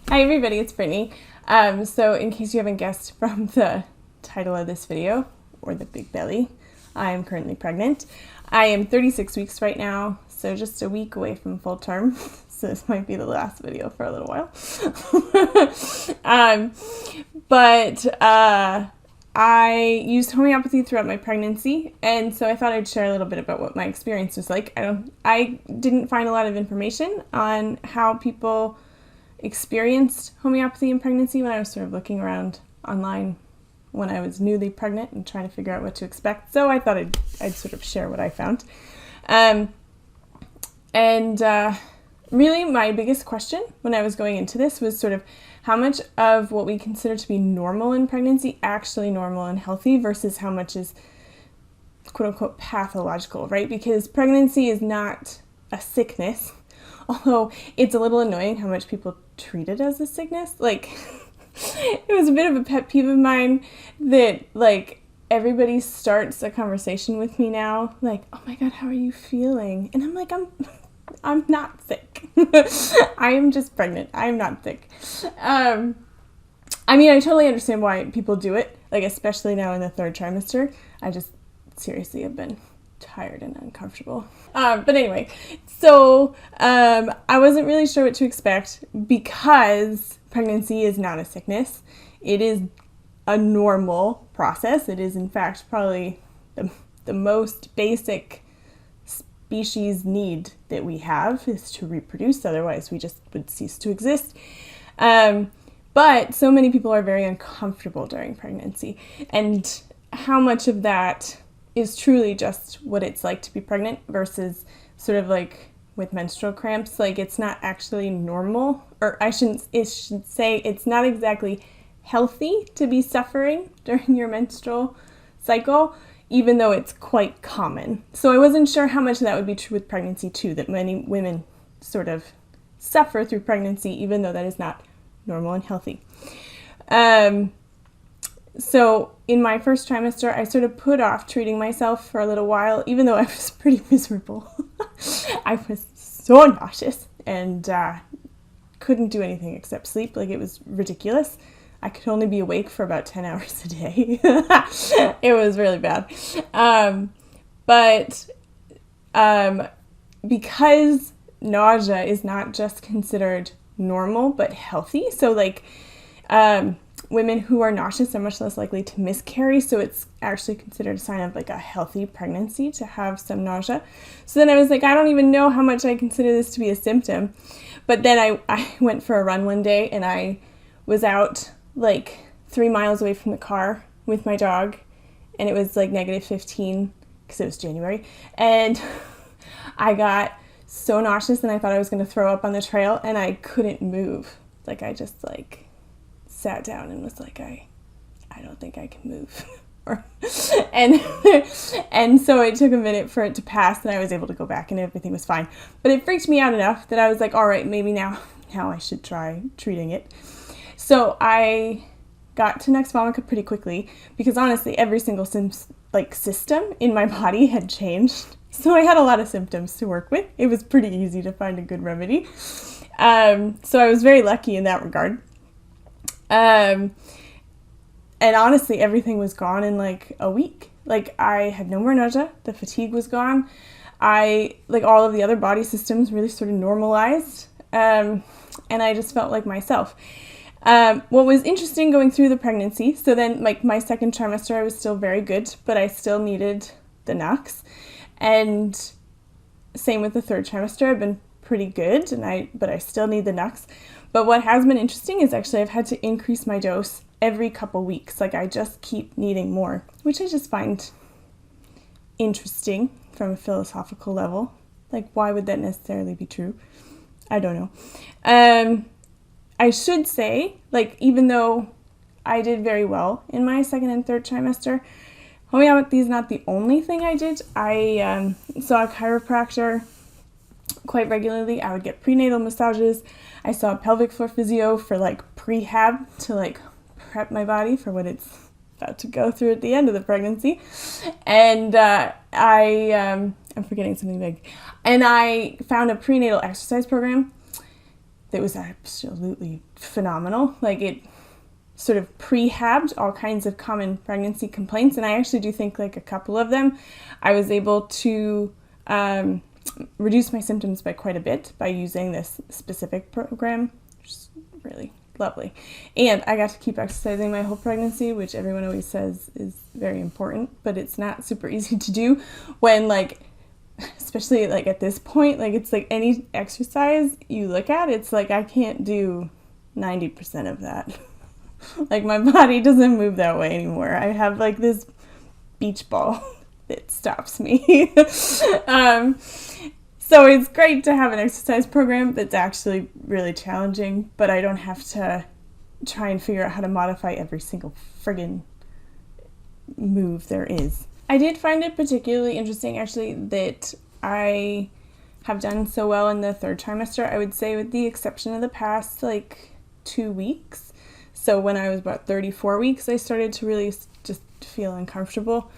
Hi everybody, it's Brittany. So in case you haven't guessed from the title of this video, or the big belly, I am currently pregnant. I am 36 weeks right now, so just a week away from full term. So this might be the last video for a little while. I used homeopathy throughout my pregnancy, and so I thought I'd share a little bit about what my experience was like. I didn't find a lot of information on how people experienced homeopathy in pregnancy when I was sort of looking around online when I was newly pregnant and trying to figure out what to expect. So I thought I'd sort of share what I found. Really my biggest question when I was going into this was sort of how much of what we consider to be normal in pregnancy actually normal and healthy versus how much is quote unquote pathological, right? Because pregnancy is not a sickness, although it's a little annoying how much people treat it as a sickness. Like, it was a bit of a pet peeve of mine that, like, everybody starts a conversation with me now, like, oh my God, how are you feeling? And I'm like, I'm not sick. I am just pregnant. I'm not sick. I mean, I totally understand why people do it, like, especially now in the third trimester. I just seriously have been tired and uncomfortable. But anyway, so I wasn't really sure what to expect because pregnancy is not a sickness. It is a normal process. It is, in fact, probably the most basic species need that we have is to reproduce. Otherwise, we just would cease to exist. But so many people are very uncomfortable during pregnancy. And how much of that is truly just what it's like to be pregnant versus sort of like with menstrual cramps, like it's not actually normal, or it should say it's not exactly healthy to be suffering during your menstrual cycle, even though it's quite common. So I wasn't sure how much of that would be true with pregnancy too, that many women sort of suffer through pregnancy, even though that is not normal and healthy. So in my first trimester, I sort of put off treating myself for a little while, even though I was pretty miserable. I was so nauseous and couldn't do anything except sleep. Like, it was ridiculous. I could only be awake for about 10 hours a day. It was really bad. Because nausea is not just considered normal, but healthy. So like, women who are nauseous are much less likely to miscarry, so it's actually considered a sign of like a healthy pregnancy to have some nausea. So then I was like, I don't even know how much I consider this to be a symptom. But then I went for a run one day, and I was out like 3 miles away from the car with my dog, and it was like -15 because it was January, and I got so nauseous and I thought I was going to throw up on the trail, and I couldn't move. Like, I just like sat down and was like, I don't think I can move. and so it took a minute for it to pass, and I was able to go back and everything was fine. But it freaked me out enough that I was like, all right, maybe now I should try treating it. So I got to Nux Vomica pretty quickly because honestly every single system in my body had changed. So I had a lot of symptoms to work with. It was pretty easy to find a good remedy. So I was very lucky in that regard. And honestly, everything was gone in like a week. Like, I had no more nausea, the fatigue was gone. All of the other body systems really sort of normalized. And I just felt like myself. What was interesting going through the pregnancy, so then like my second trimester, I was still very good, but I still needed the Nux. And same with the third trimester, I've been pretty good, but I still need the Nux. But what has been interesting is actually I've had to increase my dose every couple weeks. Like, I just keep needing more, which I just find interesting from a philosophical level. Like, why would that necessarily be true? I don't know. I should say, like, even though I did very well in my second and third trimester, homeopathy is not the only thing I did. I saw a chiropractor quite regularly. I would get prenatal massages. I saw a pelvic floor physio for like prehab to like prep my body for what it's about to go through at the end of the pregnancy. And I'm forgetting something big. And I found a prenatal exercise program that was absolutely phenomenal. Like, it sort of prehabbed all kinds of common pregnancy complaints, and I actually do think like a couple of them I was able to reduce my symptoms by quite a bit by using this specific program, which is really lovely. And I got to keep exercising my whole pregnancy, which everyone always says is very important, but it's not super easy to do when, like, especially like at this point, like, it's like any exercise you look at, it's like I can't do 90% of that. Like, my body doesn't move that way anymore. I have like this beach ball that stops me. So it's great to have an exercise program that's actually really challenging, but I don't have to try and figure out how to modify every single friggin' move there is. I did find it particularly interesting, actually, that I have done so well in the third trimester, I would say, with the exception of the past, like, 2 weeks. So when I was about 34 weeks, I started to really just feel uncomfortable,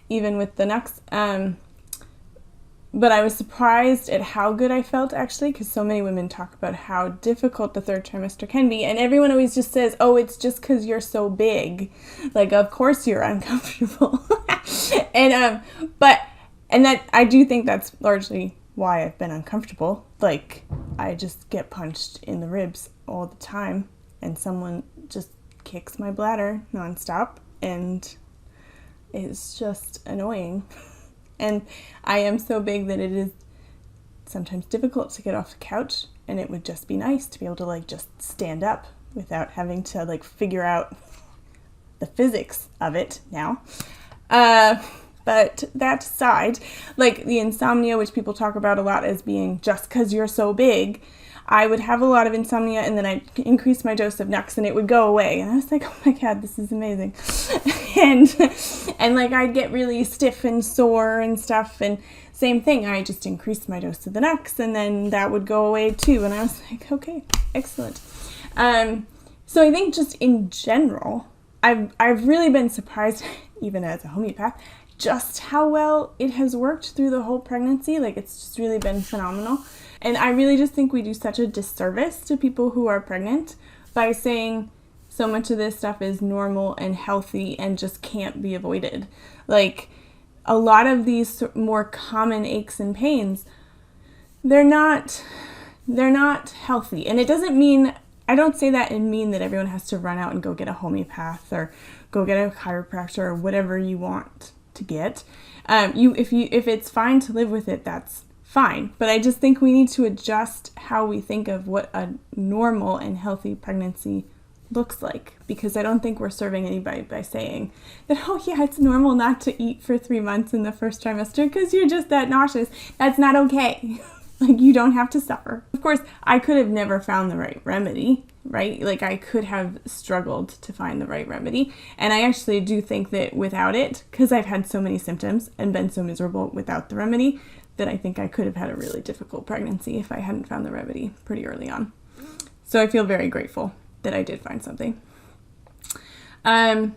even with the Nux. But I was surprised at how good I felt, actually, because so many women talk about how difficult the third trimester can be, and everyone always just says, oh, it's just because you're so big. Like, of course you're uncomfortable. And that I do think that's largely why I've been uncomfortable. Like, I just get punched in the ribs all the time, and someone just kicks my bladder nonstop, and it's just annoying. And I am so big that it is sometimes difficult to get off the couch, and it would just be nice to be able to, like, just stand up without having to, like, figure out the physics of it now. But that aside, like, the insomnia, which people talk about a lot as being just because you're so big, I would have a lot of insomnia, and then I'd increase my dose of Nux, and it would go away. And I was like, oh my God, this is amazing. and like, I'd get really stiff and sore and stuff, and same thing, I just increased my dose of the Nux, and then that would go away too. And I was like, okay, excellent. So I think just in general, I've really been surprised, even as a homeopath, just how well it has worked through the whole pregnancy. Like, it's just really been phenomenal. And I really just think we do such a disservice to people who are pregnant by saying so much of this stuff is normal and healthy and just can't be avoided. Like, a lot of these more common aches and pains, they're not healthy. And it doesn't mean, I don't say that and mean that everyone has to run out and go get a homeopath or go get a chiropractor or whatever you want to get. If it's fine to live with it, that's fine. But I just think we need to adjust how we think of what a normal and healthy pregnancy looks like, because I don't think we're serving anybody by saying that, oh yeah, it's normal not to eat for 3 months in the first trimester because you're just that nauseous. That's not okay. Like, you don't have to suffer. Of course, I could have never found the right remedy, right? Like, I could have struggled to find the right remedy. And I actually do think that without it, because I've had so many symptoms and been so miserable without the remedy, that I think I could have had a really difficult pregnancy if I hadn't found the remedy pretty early on. So I feel very grateful that I did find something. Now,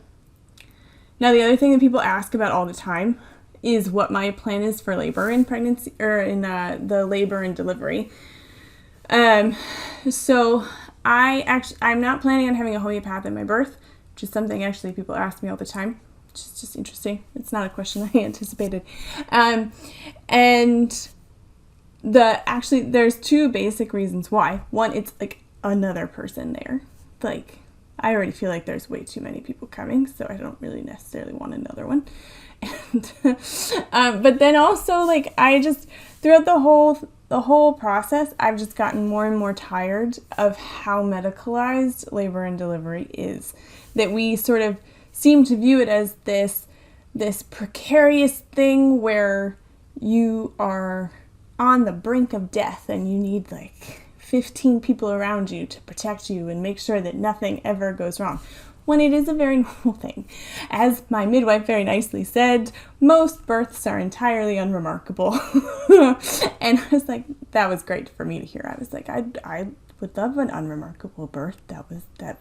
the other thing that people ask about all the time is what my plan is for labor and pregnancy, or in the labor and delivery. So I'm not planning on having a homeopath at my birth, which is something actually people ask me all the time, which is just interesting. It's not a question I anticipated. And there's two basic reasons why. One, it's like another person there. Like, I already feel like there's way too many people coming, so I don't really necessarily want another one. And but then also, like, I just, throughout the whole process, I've just gotten more and more tired of how medicalized labor and delivery is. That we sort of seem to view it as this precarious thing where you are on the brink of death and you need like 15 people around you to protect you and make sure that nothing ever goes wrong, when it is a very normal thing. As my midwife very nicely said, most births are entirely unremarkable. And I was like, that was great for me to hear. I was like, I would love an unremarkable birth. That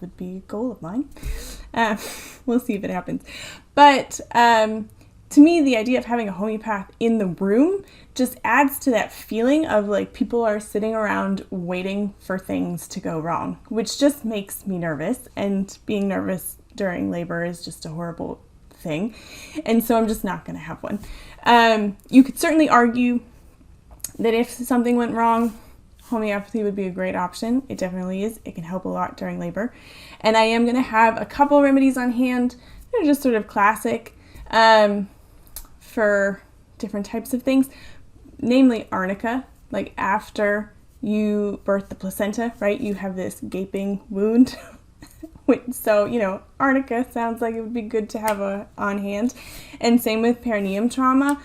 would be a goal of mine. We'll see if it happens. But to me, the idea of having a homeopath in the room just adds to that feeling of like people are sitting around waiting for things to go wrong, which just makes me nervous. And being nervous during labor is just a horrible thing. And so I'm just not going to have one. You could certainly argue that if something went wrong, homeopathy would be a great option. It definitely is. It can help a lot during labor. And I am going to have a couple remedies on hand. They're just sort of classic for different types of things, namely arnica. Like after you birth the placenta, right, you have this gaping wound. So, arnica sounds like it would be good to have on hand. And same with perineum trauma.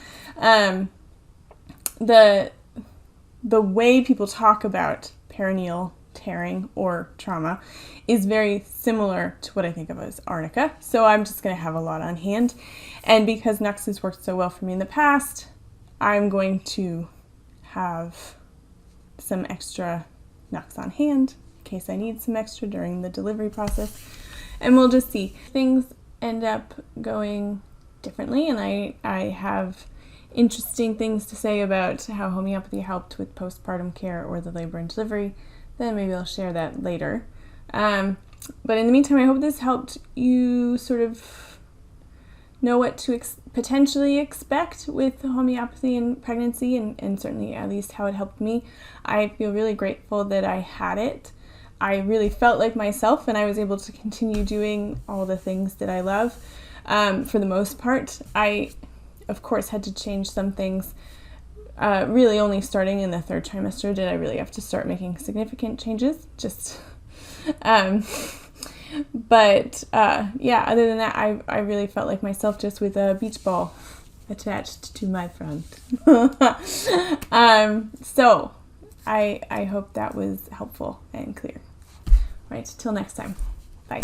The way people talk about perineal tearing or trauma is very similar to what I think of as arnica. So I'm just going to have a lot on hand. And because Nux has worked so well for me in the past, I'm going to have some extra Nux on hand in case I need some extra during the delivery process. And we'll just see. Things end up going differently, and I have interesting things to say about how homeopathy helped with postpartum care or the labor and delivery. Then maybe I'll share that later. But in the meantime, I hope this helped you sort of know what to potentially expect with homeopathy in pregnancy, and certainly at least how it helped me. I feel really grateful that I had it. I really felt like myself, and I was able to continue doing all the things that I love. For the most part, I, of course, had to change some things. Really only starting in the third trimester did I really have to start making significant changes. But other than that, I really felt like myself, just with a beach ball attached to my front. So I hope that was helpful and clear. All right, till next time. Bye.